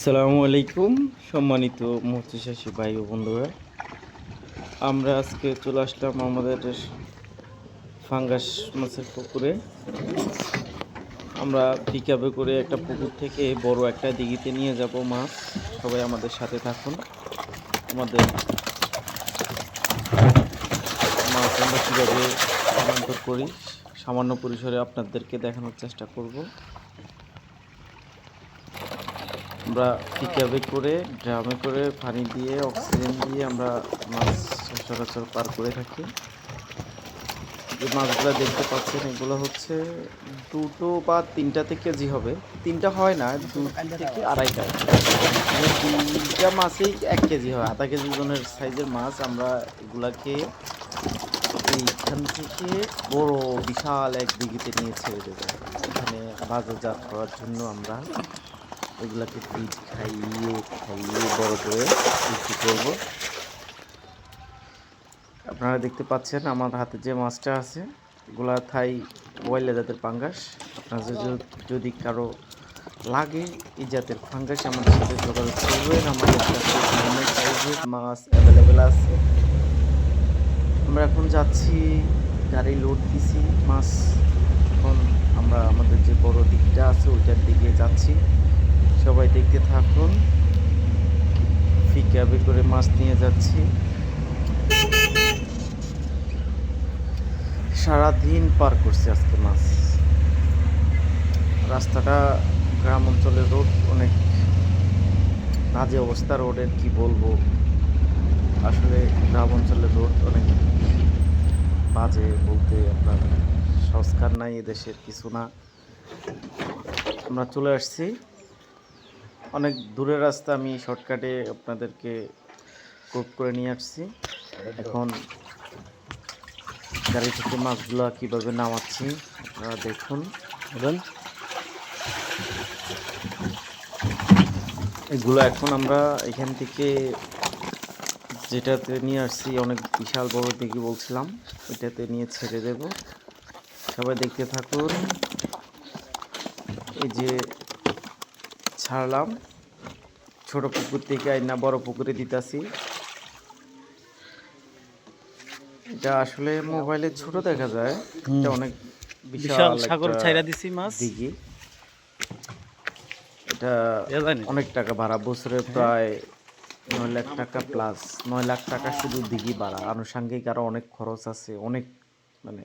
আসসালামু আলাইকুম সম্মানিত মৎস্যচাষী ভাই ও বন্ধুরা, আমরা আজকে চলে আসলাম আমাদের ফাঙ্গাস মাছের পুকুরে। আমরা পিকআপে করে একটা পুকুর থেকে বড় একটা দিঘিতে নিয়ে যাব মাছ। সবাই আমাদের সাথে থাকুন। আমাদের মাছ আমরা কীভাবে স্থানান্তর করি সামান্য পরিসরে আপনাদেরকে দেখানোর চেষ্টা করব। আমরা পিকআপে করে ড্রামে করে পানি দিয়ে অক্সিজেন দিয়ে আমরা মাছ সচরাচর পার করে থাকি। যে মাছগুলো দেখতে পাচ্ছেন এগুলো হচ্ছে 2 বা 3টা কেজি হবে। 3টা হয় না, 2 থেকে আড়াইটা, মানে 2টা মাছেই 1 কেজি হয়, আধা কেজি ওজনের সাইজের মাছ। আমরা এগুলাকে এইখান থেকে বড় বিশাল এক দিঘিতে নিয়ে ছেড়ে দেবো। এখানে বাজারজাত করার জন্য আমরা এগুলাকে ফিড খাইয়ে খাইয়ে বড় করে বিক্রি করব। আপনারা দেখতে পাচ্ছেন আমার হাতে যে মাছটা আছে, এগুলা থাই বয়লা জাতের পাঙ্গাস। আপনাদের যদি কারো লাগে এই জাতের ফাঙ্গাস, আমাদের সাথে যোগাযোগ করবেন। আমাদের কাছে বিভিন্ন সাইজের মাছ অ্যাভেলেবেল আছে। আমরা এখন যাচ্ছি, গাড়ি লোড দিছি মাছ। এখন আমরা আমাদের যে বড় দিকটা আছে ওইটার দিকে যাচ্ছি। সবাই দেখতে থাকুন। পিকআপে করে মাছ নিয়ে যাচ্ছি। সারাদিন পার করছে আজকে মাছ। রাস্তাটা গ্রাম অঞ্চলের রোড, অনেক বাজে অবস্থা রোডের, কি বলবো। আসলে গ্রাম অঞ্চলের রোড অনেক বাজে, বলতে আপনার সংস্কার নাই এদেশের কিছু না। আমরা চলে আসছি, অনেক দূরের রাস্তা, আমি শর্টকাটে আপনাদেরকে কোপ করে নিয়ে আসছি। এখন গাড়ি থেকে মাছগুলো কীভাবে নামাচ্ছি আপনারা দেখুন। এগুলো এখন আমরা এখান থেকে যেটাতে নিয়ে আসছি, অনেক বিশাল বড় দিঘি বলছিলাম, ওইটাতে নিয়ে ছেড়ে দেব। সবাই দেখতে থাকুন। এই যে ছাড়লাম, ছোট পুকুর থেকে আইনা বড় পুকুরে দিতেছি। এটা আসলে মোবাইলে ছোট দেখা যায়, এটা অনেক বিশাল সাগর ছাইরা দিছি মাছ দিঘি। এটা অনেক টাকা ভাড়া, বছরে প্রায় 9 লাখ টাকা প্লাস, 9 লাখ টাকা শুধু দিঘি ভাড়া। আনুষঙ্গিক আরও অনেক খরচ আছে, অনেক মানে